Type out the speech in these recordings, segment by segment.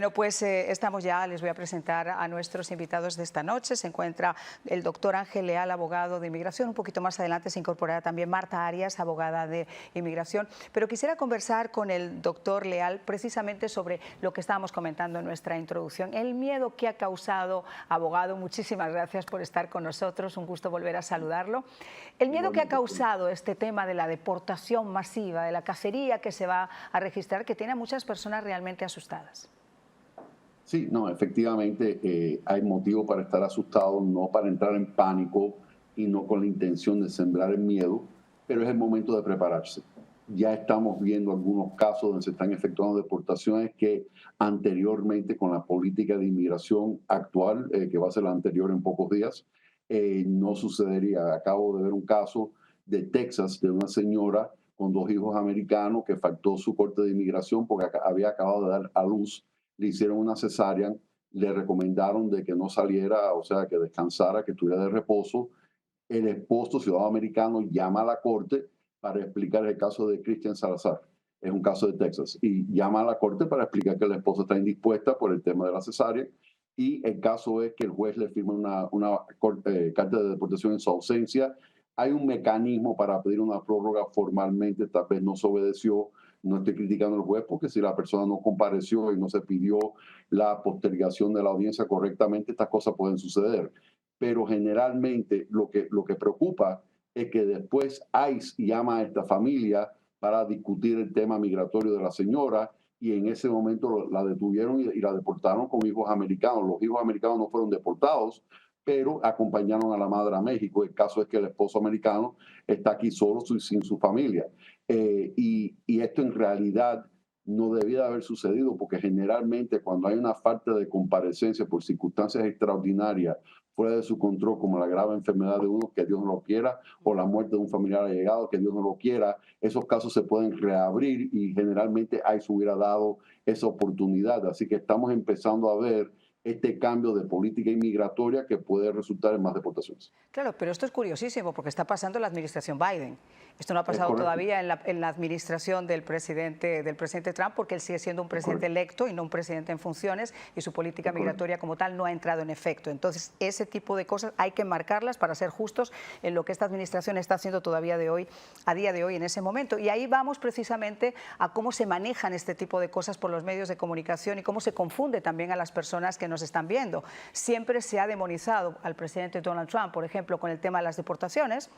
Bueno, pues estamos ya, les voy a presentar a nuestros invitados de esta noche. Se encuentra el doctor Ángel Leal, abogado de inmigración. Un poquito más adelante se incorporará también Marta Arias, abogada de inmigración. Pero quisiera conversar con el doctor Leal precisamente sobre lo que estábamos comentando en nuestra introducción. El miedo que ha causado, abogado, muchísimas gracias por estar con nosotros. Un gusto volver a saludarlo. El miedo que ha causado este tema de la deportación masiva, de la cacería que se va a registrar, que tiene a muchas personas realmente asustadas. Sí, no, efectivamente hay motivo para estar asustado, no para entrar en pánico y no con la intención de sembrar el miedo, pero es el momento de prepararse. Ya estamos viendo algunos casos donde se están efectuando deportaciones que anteriormente con la política de inmigración actual, que va a ser la anterior en pocos días, no sucedería. Acabo de ver un caso de Texas de una señora con dos hijos americanos que faltó su corte de inmigración porque había acabado de dar a luz, le hicieron una cesárea, le recomendaron de que no saliera, o sea, que descansara, que estuviera de reposo. El esposo, ciudadano americano, llama a la corte para explicar el caso de Christian Salazar. Es un caso de Texas. Y llama a la corte para explicar que la esposa está indispuesta por el tema de la cesárea. Y el caso es que el juez le firma una carta de deportación en su ausencia. Hay un mecanismo para pedir una prórroga formalmente, tal vez no se obedeció. No estoy criticando al juez porque si la persona no compareció y no se pidió la postergación de la audiencia correctamente, estas cosas pueden suceder. Pero generalmente lo que preocupa es que después ICE llama a esta familia para discutir el tema migratorio de la señora y en ese momento la detuvieron y la deportaron con hijos americanos. Los hijos americanos no fueron deportados, pero acompañaron a la madre a México. El caso es que el esposo americano está aquí solo sin su familia. Y esto en realidad no debía haber sucedido porque generalmente cuando hay una falta de comparecencia por circunstancias extraordinarias fuera de su control, como la grave enfermedad de uno, que Dios no lo quiera, o la muerte de un familiar allegado, que Dios no lo quiera, esos casos se pueden reabrir y generalmente ICE hubiera dado esa oportunidad. Así que estamos empezando a ver este cambio de política inmigratoria que puede resultar en más deportaciones. Claro, pero esto es curiosísimo porque está pasando en la administración Biden. Esto no ha Es pasado correcto. todavía en la administración del presidente Trump, porque él sigue siendo un Es presidente correcto. electo y no un presidente en funciones, y su política Es correcto. migratoria como tal no ha entrado en efecto. Entonces, ese tipo de cosas hay que marcarlas para ser justos en lo que esta administración está haciendo todavía a día de hoy, en ese momento. Y ahí vamos precisamente a cómo se manejan este tipo de cosas por los medios de comunicación y cómo se confunde también a las personas que nos están viendo. Siempre se ha demonizado al presidente Donald Trump, por ejemplo, con el tema de las deportaciones,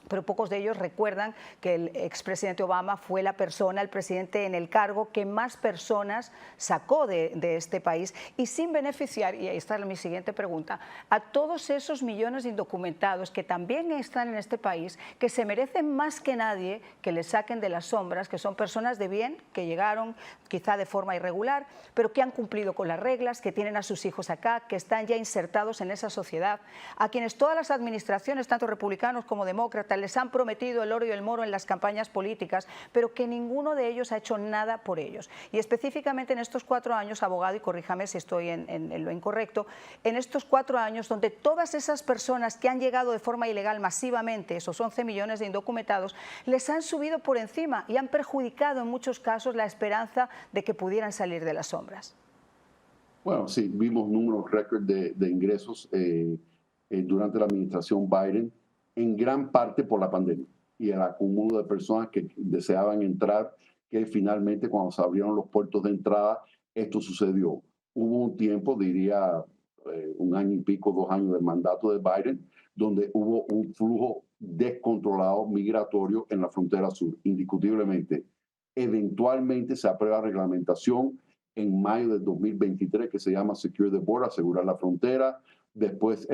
pero pocos de ellos recuerdan que el expresidente Obama fue el presidente en el cargo que más personas sacó de este país y sin beneficiar, y ahí está mi siguiente pregunta, a todos esos millones de indocumentados que también están en este país, que se merecen más que nadie que les saquen de las sombras, que son personas de bien, que llegaron quizá de forma irregular, pero que han cumplido con las reglas, que tienen a sus hijos acá, que están ya insertados en esa sociedad, a quienes todas las administraciones, tanto republicanos como demócratas, les han prometido el oro y el moro en las campañas políticas, pero que ninguno de ellos ha hecho nada por ellos. Y específicamente en estos 4 años, abogado, y corríjame si estoy en lo incorrecto, en estos 4 años donde todas esas personas que han llegado de forma ilegal masivamente, esos 11 millones de indocumentados, les han subido por encima y han perjudicado en muchos casos la esperanza de que pudieran salir de las sombras. Bueno, sí, vimos números récord de ingresos durante la administración Biden, en gran parte por la pandemia y el acúmulo de personas que deseaban entrar, que finalmente cuando se abrieron los puertos de entrada, esto sucedió. Hubo un tiempo, diría 1 año y pico, 2 años del mandato de Biden, donde hubo un flujo descontrolado migratorio en la frontera sur, indiscutiblemente. Eventualmente se aprueba reglamentación en mayo del 2023 que se llama Secure the Border, asegurar la frontera. Después,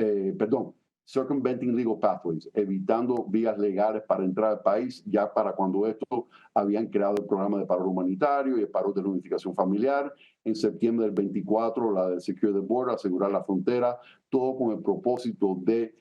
Circumventing Legal Pathways, evitando vías legales para entrar al país, ya para cuando esto habían creado el programa de paro humanitario y el paro de reunificación familiar. En septiembre del 24, la de Secure the Border, asegurar la frontera, todo con el propósito de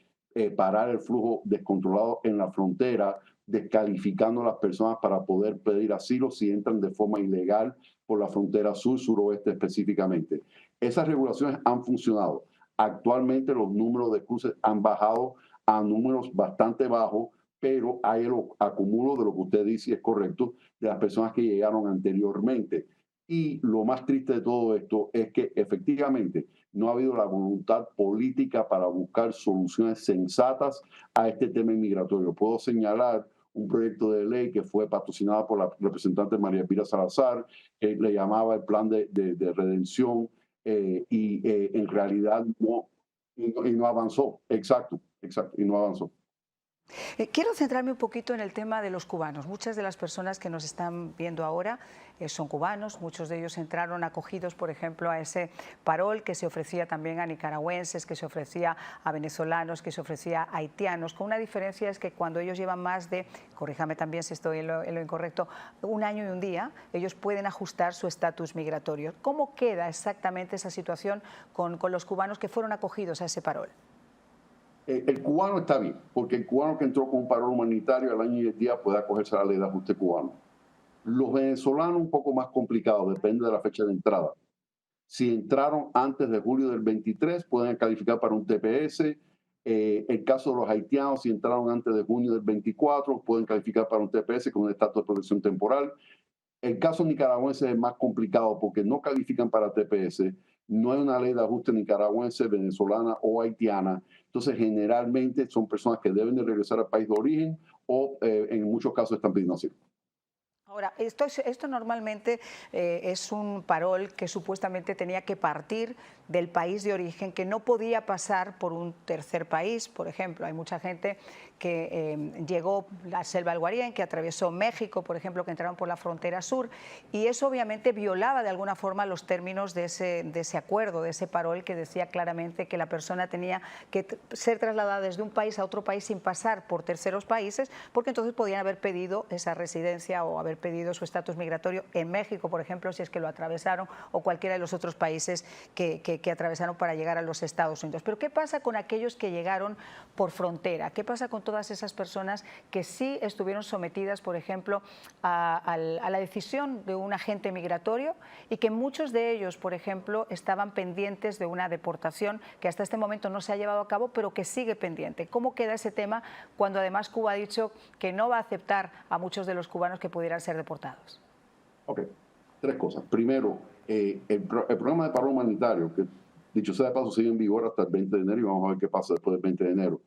parar el flujo descontrolado en la frontera, descalificando a las personas para poder pedir asilo si entran de forma ilegal por la frontera sur, suroeste específicamente. Esas regulaciones han funcionado. Actualmente los números de cruces han bajado a números bastante bajos, pero hay el acumulo de lo que usted dice y es correcto, de las personas que llegaron anteriormente. Y lo más triste de todo esto es que efectivamente no ha habido la voluntad política para buscar soluciones sensatas a este tema inmigratorio. Puedo señalar un proyecto de ley que fue patrocinado por la representante María Elvira Salazar, que le llamaba el plan de redención, en realidad no avanzó. Exacto, exacto, y no avanzó. Quiero centrarme un poquito en el tema de los cubanos. Muchas de las personas que nos están viendo ahora son cubanos, muchos de ellos entraron acogidos, por ejemplo, a ese parol que se ofrecía también a nicaragüenses, que se ofrecía a venezolanos, que se ofrecía a haitianos, con una diferencia es que cuando ellos llevan más de, corríjame también si estoy en lo incorrecto, un año y un día, ellos pueden ajustar su estatus migratorio. ¿Cómo queda exactamente esa situación con los cubanos que fueron acogidos a ese parol? El cubano está bien, porque el cubano que entró con un paro humanitario al año y 10 días puede acogerse a la ley de ajuste cubano. Los venezolanos un poco más complicado, depende de la fecha de entrada. Si entraron antes de julio del 23, pueden calificar para un TPS. El caso de los haitianos, si entraron antes de junio del 24, pueden calificar para un TPS con un estatus de protección temporal. El caso nicaragüense es más complicado porque no califican para TPS, no hay una ley de ajuste nicaragüense, venezolana o haitiana. Entonces, generalmente son personas que deben de regresar al país de origen o en muchos casos están pidiendo asilo. Ahora, esto normalmente es un parol que supuestamente tenía que partir del país de origen, que no podía pasar por un tercer país. Por ejemplo, hay mucha gente que llegó a Selva del Darién, que atravesó México, por ejemplo, que entraron por la frontera sur, y eso obviamente violaba de alguna forma los términos de ese acuerdo, de ese parol que decía claramente que la persona tenía que ser trasladada desde un país a otro país sin pasar por terceros países, porque entonces podían haber pedido esa residencia o haber pedido su estatus migratorio en México, por ejemplo, si es que lo atravesaron, o cualquiera de los otros países que atravesaron para llegar a los Estados Unidos. Pero ¿qué pasa con aquellos que llegaron por frontera? ¿Qué pasa con todas esas personas que sí estuvieron sometidas, por ejemplo, a la decisión de un agente migratorio y que muchos de ellos, por ejemplo, estaban pendientes de una deportación que hasta este momento no se ha llevado a cabo, pero que sigue pendiente? ¿Cómo queda ese tema cuando además Cuba ha dicho que no va a aceptar a muchos de los cubanos que pudieran ser deportados? Ok, tres cosas. Primero, el programa de paro humanitario, que dicho sea de paso sigue en vigor hasta el 20 de enero y vamos a ver qué pasa después del 20 de enero.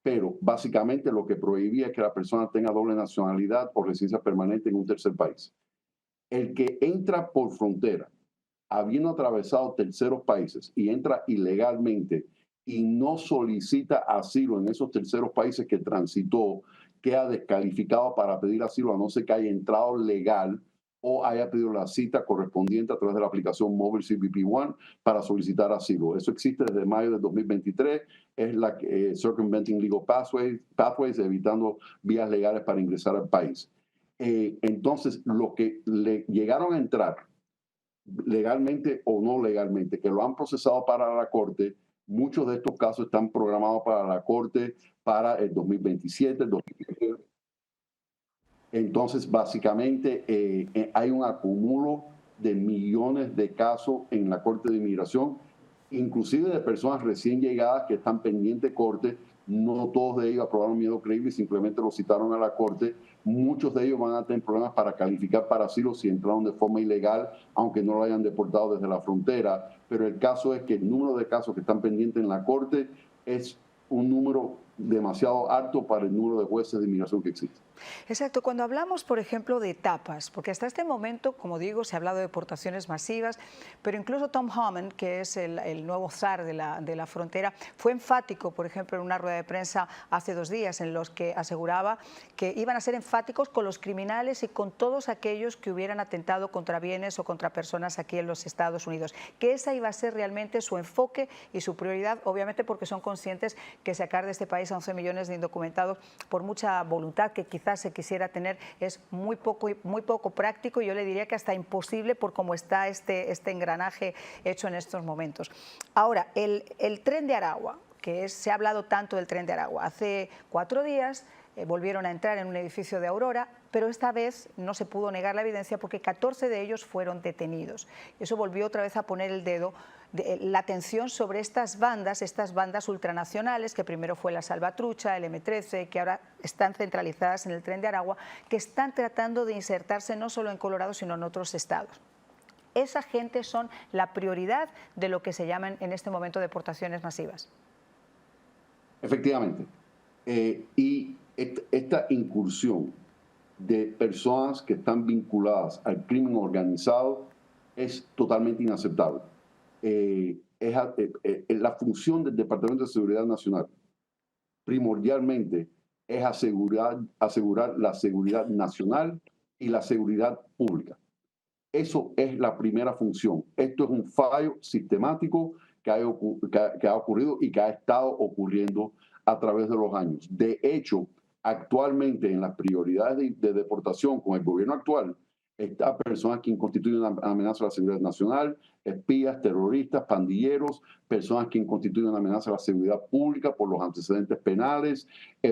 Pero básicamente lo que prohibía es que la persona tenga doble nacionalidad o residencia permanente en un tercer país. El que entra por frontera, habiendo atravesado terceros países y entra ilegalmente y no solicita asilo en esos terceros países que transitó, queda descalificado para pedir asilo a no ser que haya entrado legal o haya pedido la cita correspondiente a través de la aplicación móvil CBP One para solicitar asilo. Eso existe desde mayo de 2023, es la Circumventing Legal Pathways, evitando vías legales para ingresar al país. Entonces, lo que le llegaron a entrar legalmente o no legalmente, que lo han procesado para la Corte, muchos de estos casos están programados para la Corte para el 2027, el 2029. Entonces, básicamente, hay un acumulo de millones de casos en la Corte de Inmigración, inclusive de personas recién llegadas que están pendientes de corte. No todos de ellos aprobaron miedo creíble y simplemente lo citaron a la Corte. Muchos de ellos van a tener problemas para calificar para asilo si entraron de forma ilegal, aunque no lo hayan deportado desde la frontera. Pero el caso es que el número de casos que están pendientes en la Corte es un número demasiado alto para el número de jueces de inmigración que existe. Exacto, cuando hablamos, por ejemplo, de etapas, porque hasta este momento, como digo, se ha hablado de deportaciones masivas, pero incluso Tom Homan, que es el nuevo zar de la frontera, fue enfático, por ejemplo, en una rueda de prensa hace 2 días, en los que aseguraba que iban a ser enfáticos con los criminales y con todos aquellos que hubieran atentado contra bienes o contra personas aquí en los Estados Unidos, que esa iba a ser realmente su enfoque y su prioridad, obviamente porque son conscientes que sacar de este país a 11 millones de indocumentados, por mucha voluntad que quizás se quisiera tener, es muy poco práctico, y yo le diría que hasta imposible por cómo está este engranaje hecho en estos momentos. Ahora, el tren de Aragua, se ha hablado tanto del tren de Aragua, hace 4 días volvieron a entrar en un edificio de Aurora, pero esta vez no se pudo negar la evidencia porque 14 de ellos fueron detenidos. Eso volvió otra vez a poner el dedo, la atención sobre estas bandas ultranacionales, que primero fue la Salvatrucha, el M13, que ahora están centralizadas en el tren de Aragua, que están tratando de insertarse no solo en Colorado, sino en otros estados. Esa gente son la prioridad de lo que se llaman en este momento deportaciones masivas. Efectivamente. Y esta incursión de personas que están vinculadas al crimen organizado es totalmente inaceptable. La función del Departamento de Seguridad Nacional primordialmente es asegurar la seguridad nacional y la seguridad pública. Eso es la primera función. Esto es un fallo sistemático que ha ocurrido y que ha estado ocurriendo a través de los años. De hecho, actualmente en las prioridades de deportación con el gobierno actual, está personas que constituyen una amenaza a la seguridad nacional, espías, terroristas, pandilleros, personas que constituyen una amenaza a la seguridad pública por los antecedentes penales,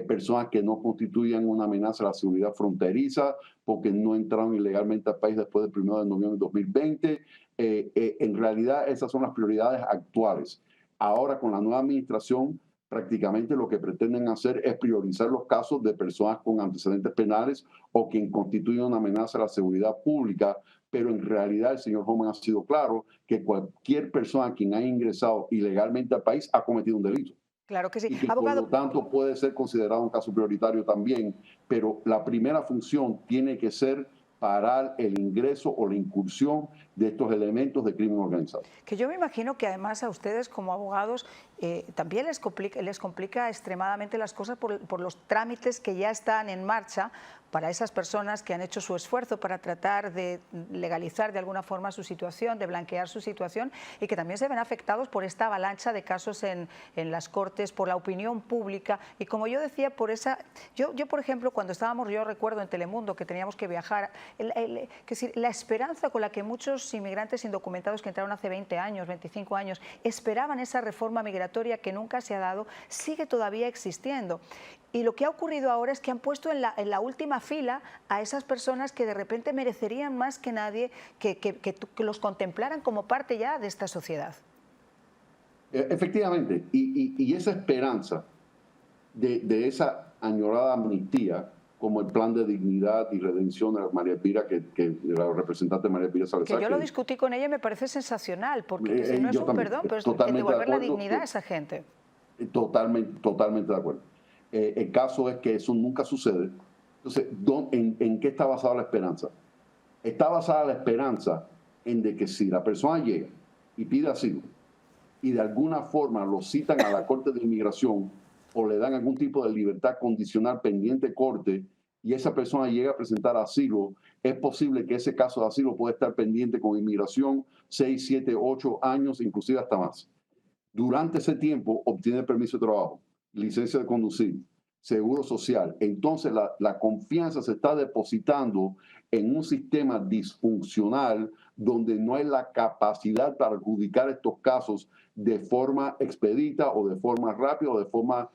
personas que no constituyen una amenaza a la seguridad fronteriza porque no entraron ilegalmente al país después del 1 de noviembre de 2020. En realidad, esas son las prioridades actuales. Ahora, con la nueva administración, prácticamente lo que pretenden hacer es priorizar los casos de personas con antecedentes penales o quien constituyen una amenaza a la seguridad pública, pero en realidad el señor Homan ha sido claro que cualquier persona quien haya ingresado ilegalmente al país ha cometido un delito. Claro que sí. Y que Abogado, por lo tanto puede ser considerado un caso prioritario también, pero la primera función tiene que ser parar el ingreso o la incursión de estos elementos de crimen organizado. que yo me imagino que además a ustedes como abogados también les complica extremadamente las cosas por los trámites que ya están en marcha para esas personas que han hecho su esfuerzo para tratar de legalizar de alguna forma su situación, de blanquear su situación, y que también se ven afectados por esta avalancha de casos en las cortes, por la opinión pública. Y como yo decía, por esa... Yo por ejemplo, cuando estábamos, yo recuerdo en Telemundo que teníamos que viajar, la esperanza con la que muchos inmigrantes indocumentados que entraron hace 20 años, 25 años, esperaban esa reforma migratoria que nunca se ha dado, sigue todavía existiendo. Y lo que ha ocurrido ahora es que han puesto en la última fila a esas personas que de repente merecerían más que nadie que los contemplaran como parte ya de esta sociedad. Efectivamente, y esa esperanza de esa añorada amnistía, como el plan de dignidad y redención de María Elvira, que la representante María Elvira Salazar. Que yo lo discutí con ella y me parece sensacional, porque si no es un también, perdón, pero es totalmente devolver de la acuerdo, dignidad a esa gente. Totalmente de acuerdo. El caso es que eso nunca sucede. Entonces, ¿en qué está basada la esperanza? Está basada la esperanza en de que si la persona llega y pide asilo y de alguna forma lo citan a la Corte de Inmigración o le dan algún tipo de libertad condicional pendiente corte y esa persona llega a presentar asilo, es posible que ese caso de asilo pueda estar pendiente con inmigración 6, 7, 8 años, inclusive hasta más. Durante ese tiempo obtiene permiso de trabajo, licencia de conducir, seguro social. Entonces la confianza se está depositando en un sistema disfuncional donde no hay la capacidad para adjudicar estos casos de forma expedita o de forma rápida o de forma,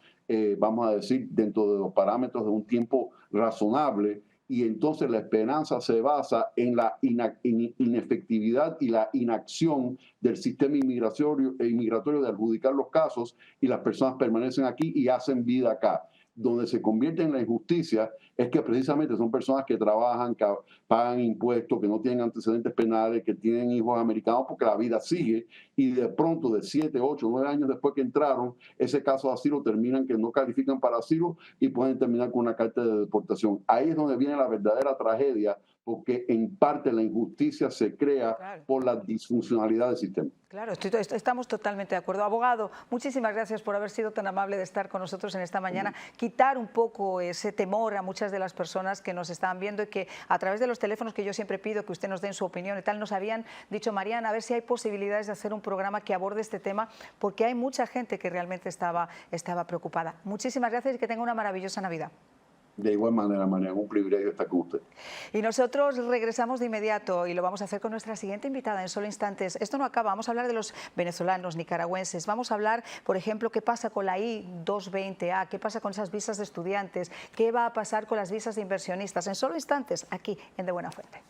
vamos a decir, dentro de los parámetros de un tiempo razonable. Y entonces la esperanza se basa en la inefectividad y la inacción del sistema inmigratorio de adjudicar los casos, y las personas permanecen aquí y hacen vida acá. Donde se convierte en la injusticia es que precisamente son personas que trabajan, que pagan impuestos, que no tienen antecedentes penales, que tienen hijos americanos, porque la vida sigue, y de pronto de 7, 8, 9 años después que entraron, ese caso de asilo terminan que no califican para asilo y pueden terminar con una carta de deportación. Ahí es donde viene la verdadera tragedia, porque en parte la injusticia se crea por la disfuncionalidad del sistema. Claro, estamos totalmente de acuerdo. Abogado, muchísimas gracias por haber sido tan amable de estar con nosotros en esta mañana, quitar un poco ese temor a muchas de las personas que nos están viendo y que a través de los teléfonos que yo siempre pido que usted nos den su opinión y tal, nos habían dicho, Mariana, a ver si hay posibilidades de hacer un programa que aborde este tema, porque hay mucha gente que realmente estaba preocupada. Muchísimas gracias y que tenga una maravillosa Navidad. De igual manera, María, un privilegio estar con usted. Y nosotros regresamos de inmediato y lo vamos a hacer con nuestra siguiente invitada en solo instantes. Esto no acaba, vamos a hablar de los venezolanos, nicaragüenses, vamos a hablar, por ejemplo, qué pasa con la I-220A, qué pasa con esas visas de estudiantes, qué va a pasar con las visas de inversionistas. En solo instantes, aquí en De Buena Fuente.